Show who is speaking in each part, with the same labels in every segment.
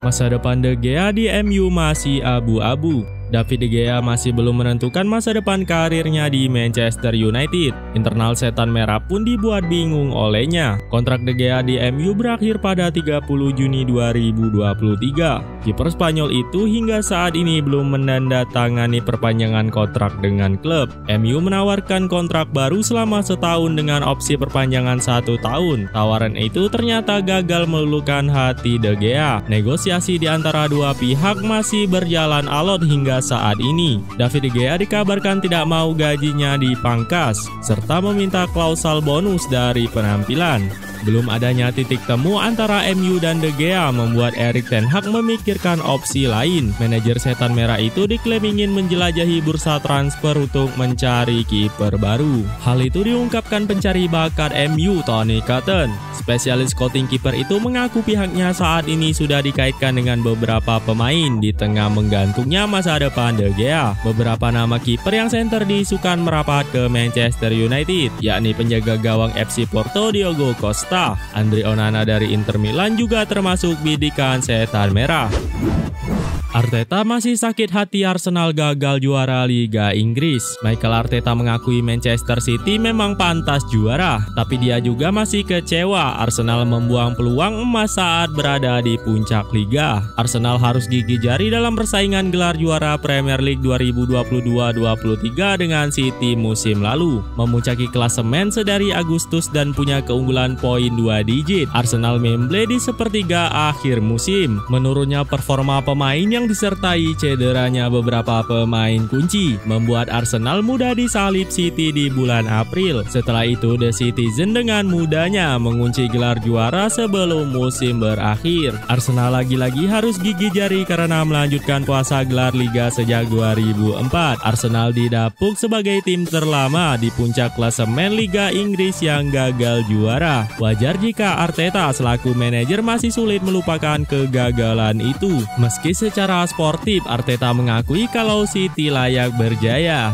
Speaker 1: Masa depan De Gea di MU masih abu-abu. David De Gea masih belum menentukan masa depan karirnya di Manchester United. Internal setan merah pun dibuat bingung olehnya. Kontrak De Gea di MU berakhir pada 30 Juni 2023. Kiper Spanyol itu hingga saat ini belum menandatangani perpanjangan kontrak dengan klub. MU menawarkan kontrak baru selama setahun dengan opsi perpanjangan 1 tahun. Tawaran itu ternyata gagal meluluhkan hati De Gea. Negosiasi di antara dua pihak masih berjalan alot hingga saat ini. David De Gea dikabarkan tidak mau gajinya dipangkas, serta meminta klausel bonus dari penampilan. Belum adanya titik temu antara MU dan De Gea membuat Erik ten Hag memikirkan opsi lain. Manajer setan merah itu diklaim ingin menjelajahi bursa transfer untuk mencari kiper baru. Hal itu diungkapkan pencari bakat MU Tony Cotton. Spesialis scouting kiper itu mengaku pihaknya saat ini sudah dikaitkan dengan beberapa pemain di tengah menggantungnya masa depan De Gea. Beberapa nama kiper yang center diisukan merapat ke Manchester United, yakni penjaga gawang FC Porto Diogo Costa. Andre Onana dari Inter Milan juga termasuk bidikan setan merah. Arteta masih sakit hati Arsenal gagal juara Liga Inggris. Mikel Arteta mengakui Manchester City memang pantas juara, tapi dia juga masih kecewa Arsenal membuang peluang emas saat berada di puncak liga. Arsenal harus gigih jari dalam persaingan gelar juara Premier League 2022-23 dengan City musim lalu. Memuncaki klasemen sedari Agustus dan punya keunggulan poin 2 digit. Arsenal memble di sepertiga akhir musim. Menurunnya performa pemain yang disertai cederanya beberapa pemain kunci membuat Arsenal mudah disalip City di bulan April. Setelah itu The Citizen dengan mudahnya mengunci gelar juara sebelum musim berakhir. Arsenal lagi-lagi harus gigih jari karena melanjutkan puasa gelar Liga sejak 2004. Arsenal didapuk sebagai tim terlama di puncak klasemen Liga Inggris yang gagal juara. Wajar jika Arteta selaku manajer masih sulit melupakan kegagalan itu. Meski secara sportif Arteta mengakui kalau City layak berjaya.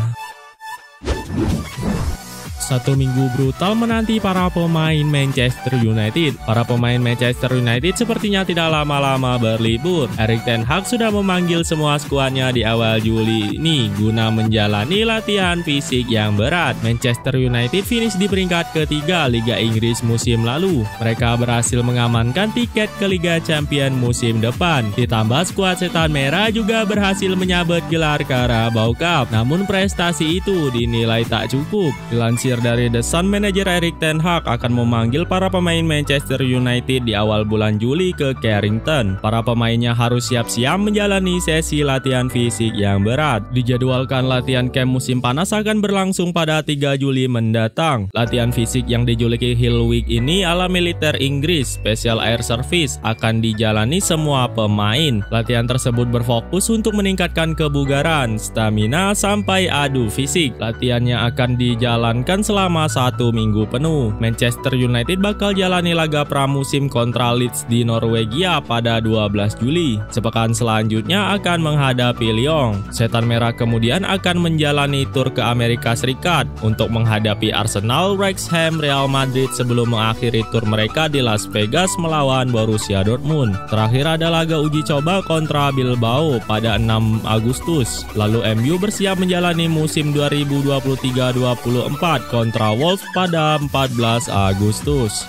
Speaker 1: 1 minggu brutal menanti para pemain Manchester United. Para pemain Manchester United sepertinya tidak lama-lama berlibur. Erik ten Hag sudah memanggil semua skuadnya di awal Juli ini guna menjalani latihan fisik yang berat. Manchester United finish di peringkat ketiga Liga Inggris musim lalu. Mereka berhasil mengamankan tiket ke Liga Champions musim depan. Ditambah skuad setan merah juga berhasil menyabet gelar Carabao Cup. Namun prestasi itu dinilai tak cukup. Dilansir dari The Sun, manajer Erik ten Hag akan memanggil para pemain Manchester United di awal bulan Juli ke Carrington. Para pemainnya harus siap-siap menjalani sesi latihan fisik yang berat. Dijadwalkan latihan camp musim panas akan berlangsung pada 3 Juli mendatang. Latihan fisik yang dijuluki Hill Week ini ala militer Inggris, Special Air Service, akan dijalani semua pemain. Latihan tersebut berfokus untuk meningkatkan kebugaran, stamina, sampai adu fisik. Latihannya akan dijalankan selama 1 minggu penuh. Manchester United bakal jalani laga pramusim kontra Leeds di Norwegia pada 12 Juli. Sepekan selanjutnya akan menghadapi Lyon. Setan merah kemudian akan menjalani tur ke Amerika Serikat untuk menghadapi Arsenal, Wrexham, Real Madrid sebelum mengakhiri tur mereka di Las Vegas melawan Borussia Dortmund. Terakhir ada laga uji coba kontra Bilbao pada 6 Agustus. Lalu MU bersiap menjalani musim 2023-24 kontra Wolves pada 14 Agustus.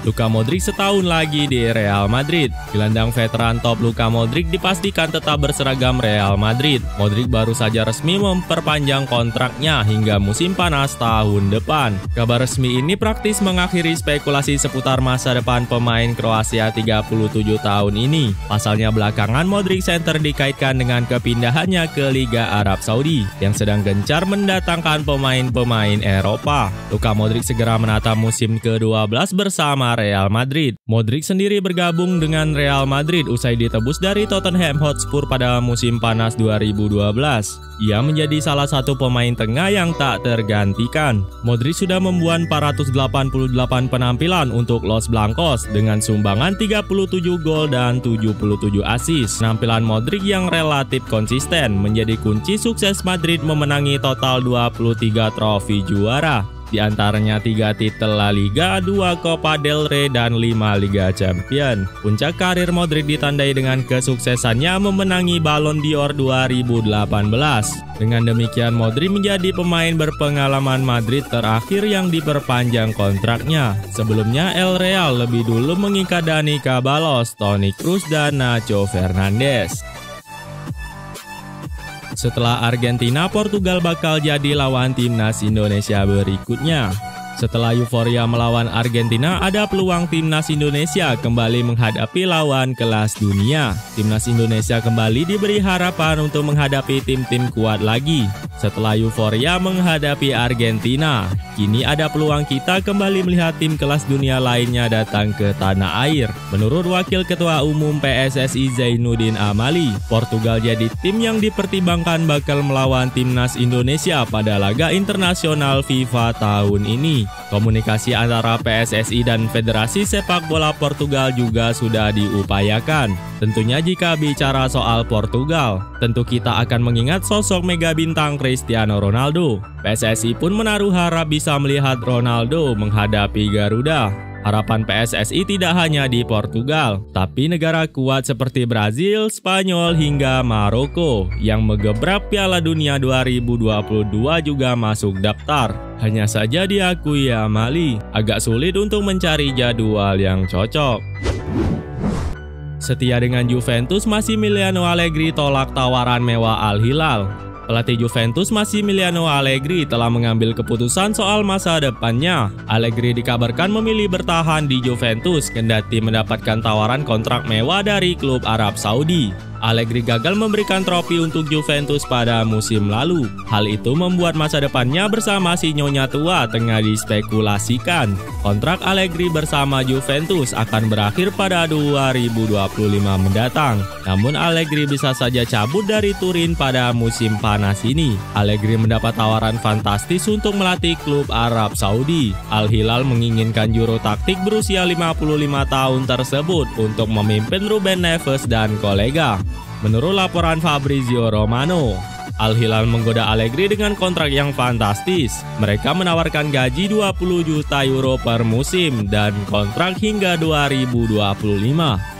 Speaker 1: Luka Modric setahun lagi di Real Madrid. Gelandang veteran top Luka Modric dipastikan tetap berseragam Real Madrid. Modric baru saja resmi memperpanjang kontraknya hingga musim panas tahun depan. Kabar resmi ini praktis mengakhiri spekulasi seputar masa depan pemain Kroasia 37 tahun ini. Pasalnya belakangan Modric center dikaitkan dengan kepindahannya ke Liga Arab Saudi yang sedang gencar mendatangkan pemain-pemain Eropa. Luka Modric segera menata musim ke-12 bersama Real Madrid. Modric sendiri bergabung dengan Real Madrid usai ditebus dari Tottenham Hotspur pada musim panas 2012. Ia menjadi salah satu pemain tengah yang tak tergantikan. Modric sudah membuat 488 penampilan untuk Los Blancos dengan sumbangan 37 gol dan 77 assist. Penampilan Modric yang relatif konsisten menjadi kunci sukses Madrid memenangi total 23 trofi juara. di antaranya 3 titel La Liga, 2 Copa del Rey, dan 5 Liga Champions. Puncak karir Modric ditandai dengan kesuksesannya memenangi Ballon d'Or 2018. Dengan demikian, Modric menjadi pemain berpengalaman Madrid terakhir yang diperpanjang kontraknya. Sebelumnya, El Real lebih dulu mengikat Dani Ceballos, Toni Kroos, dan Nacho Fernandes. Setelah Argentina, Portugal bakal jadi lawan timnas Indonesia berikutnya. Setelah euforia melawan Argentina, ada peluang timnas Indonesia kembali menghadapi lawan kelas dunia. Timnas Indonesia kembali diberi harapan untuk menghadapi tim-tim kuat lagi. Setelah euforia menghadapi Argentina, kini ada peluang kita kembali melihat tim kelas dunia lainnya datang ke tanah air. Menurut Wakil Ketua Umum PSSI Zainuddin Amali, Portugal jadi tim yang dipertimbangkan bakal melawan timnas Indonesia pada laga internasional FIFA tahun ini. Komunikasi antara PSSI dan Federasi Sepak Bola Portugal juga sudah diupayakan. Tentunya jika bicara soal Portugal, tentu kita akan mengingat sosok mega bintang Cristiano Ronaldo. PSSI pun menaruh harap bisa melihat Ronaldo menghadapi Garuda. Harapan PSSI tidak hanya di Portugal, tapi negara kuat seperti Brazil, Spanyol, hingga Maroko yang mengebrak Piala Dunia 2022 juga masuk daftar. Hanya saja diakui Amali, agak sulit untuk mencari jadwal yang cocok. Setia dengan Juventus, Massimiliano Allegri tolak tawaran mewah Al Hilal. Pelatih Juventus Massimiliano Allegri telah mengambil keputusan soal masa depannya. Allegri dikabarkan memilih bertahan di Juventus kendati mendapatkan tawaran kontrak mewah dari klub Arab Saudi. Allegri gagal memberikan trofi untuk Juventus pada musim lalu. Hal itu membuat masa depannya bersama si Nyonya tua tengah dispekulasikan. Kontrak Allegri bersama Juventus akan berakhir pada 2025 mendatang. Namun Allegri bisa saja cabut dari Turin pada musim panas ini. Allegri mendapat tawaran fantastis untuk melatih klub Arab Saudi. Al Hilal menginginkan juru taktik berusia 55 tahun tersebut untuk memimpin Ruben Neves dan kolega. Menurut laporan Fabrizio Romano, Al Hilal menggoda Allegri dengan kontrak yang fantastis. Mereka menawarkan gaji 20 juta euro per musim dan kontrak hingga 2025.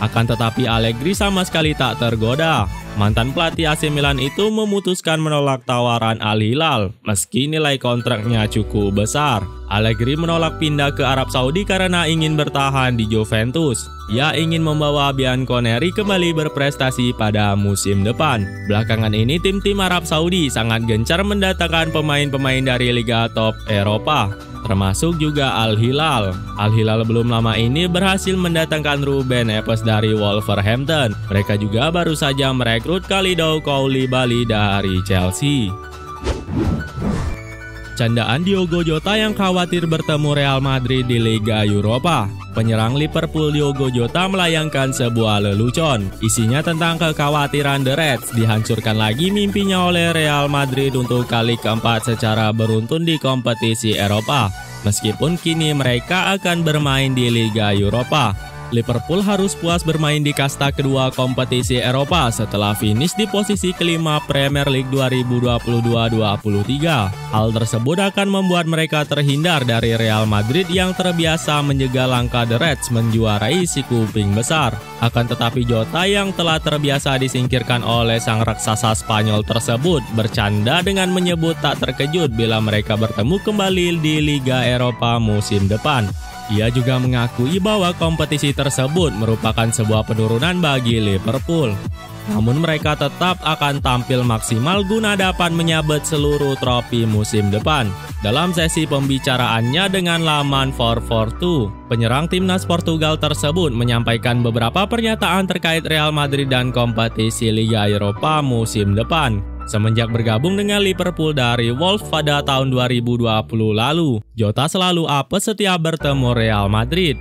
Speaker 1: Akan tetapi Allegri sama sekali tak tergoda. Mantan pelatih AC Milan itu memutuskan menolak tawaran Al Hilal meski nilai kontraknya cukup besar. Allegri menolak pindah ke Arab Saudi karena ingin bertahan di Juventus. Ia ingin membawa Bianconeri kembali berprestasi pada musim depan. Belakangan ini tim-tim Arab Saudi sangat gencar mendatangkan pemain-pemain dari Liga Top Eropa, termasuk juga Al Hilal. Al Hilal belum lama ini berhasil mendatangkan Ruben Neves dari Wolverhampton. Mereka juga baru saja merekrut Kalidou Koulibaly dari Chelsea. Candaan Diogo Jota yang khawatir bertemu Real Madrid di Liga Eropa. Penyerang Liverpool Diogo Jota melayangkan sebuah lelucon. Isinya tentang kekhawatiran The Reds dihancurkan lagi mimpinya oleh Real Madrid untuk kali keempat secara beruntun di kompetisi Eropa. Meskipun kini mereka akan bermain di Liga Eropa. Liverpool harus puas bermain di kasta kedua kompetisi Eropa setelah finish di posisi kelima Premier League 2022-23. Hal tersebut akan membuat mereka terhindar dari Real Madrid yang terbiasa menjegal langkah The Reds menjuarai si kuping besar. Akan tetapi Jota yang telah terbiasa disingkirkan oleh sang raksasa Spanyol tersebut bercanda dengan menyebut tak terkejut bila mereka bertemu kembali di Liga Eropa musim depan. Ia juga mengakui bahwa kompetisi tersebut merupakan sebuah penurunan bagi Liverpool. Namun mereka tetap akan tampil maksimal guna dapat menyabet seluruh trofi musim depan. Dalam sesi pembicaraannya dengan laman 442, penyerang timnas Portugal tersebut menyampaikan beberapa pernyataan terkait Real Madrid dan kompetisi Liga Eropa musim depan. Semenjak bergabung dengan Liverpool dari Wolves pada tahun 2020 lalu, Jota selalu apes setiap bertemu Real Madrid.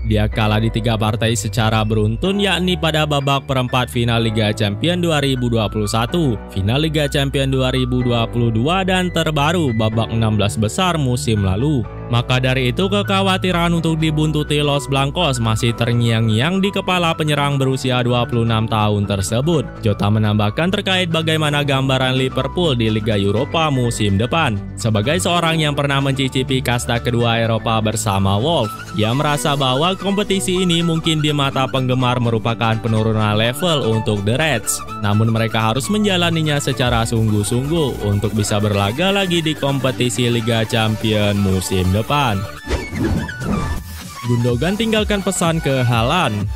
Speaker 1: Dia kalah di 3 partai secara beruntun, yakni pada babak perempat final Liga Champions 2021, final Liga Champions 2022, dan terbaru babak 16 besar musim lalu. Maka dari itu kekhawatiran untuk dibuntuti Los Blancos masih terngiang-ngiang di kepala penyerang berusia 26 tahun tersebut. Jota menambahkan terkait bagaimana gambaran Liverpool di Liga Eropa musim depan. Sebagai seorang yang pernah mencicipi kasta kedua Eropa bersama Wolves, ia merasa bahwa kompetisi ini mungkin di mata penggemar merupakan penurunan level untuk The Reds. Namun mereka harus menjalaninya secara sungguh-sungguh untuk bisa berlaga lagi di kompetisi Liga Champions musim depan. Gundogan tinggalkan pesan ke Haaland.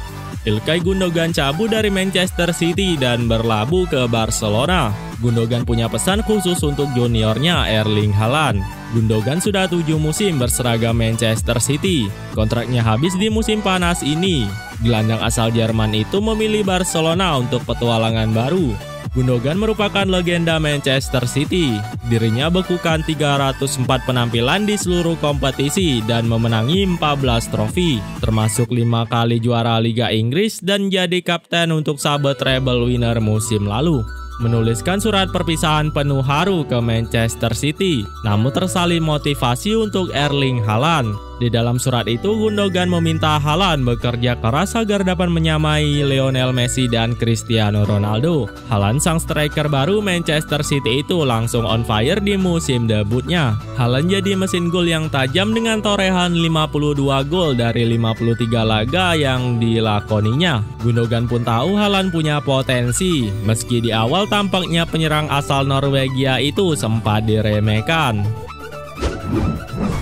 Speaker 1: Ilkay Gundogan cabut dari Manchester City dan berlabuh ke Barcelona. Gundogan punya pesan khusus untuk juniornya Erling Haaland. Gundogan sudah 7 musim berseragam Manchester City. Kontraknya habis di musim panas ini. Gelandang asal Jerman itu memilih Barcelona untuk petualangan baru. Gundogan merupakan legenda Manchester City. Dirinya bekukan 304 penampilan di seluruh kompetisi dan memenangi 14 trofi, termasuk 5 kali juara Liga Inggris dan jadi kapten untuk sahabat treble winner musim lalu. Menuliskan surat perpisahan penuh haru ke Manchester City, namun tersalin motivasi untuk Erling Haaland. Di dalam surat itu, Gundogan meminta Haaland bekerja keras agar dapat menyamai Lionel Messi dan Cristiano Ronaldo. Haaland, sang striker baru Manchester City itu langsung on fire di musim debutnya. Haaland jadi mesin gol yang tajam dengan torehan 52 gol dari 53 laga yang dilakoninya. Gundogan pun tahu Haaland punya potensi, meski di awal tampaknya penyerang asal Norwegia itu sempat diremehkan.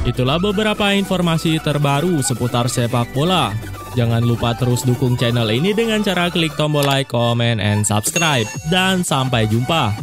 Speaker 1: Itulah beberapa informasi terbaru seputar sepak bola. Jangan lupa terus dukung channel ini dengan cara klik tombol like, comment, and subscribe. Dan sampai jumpa.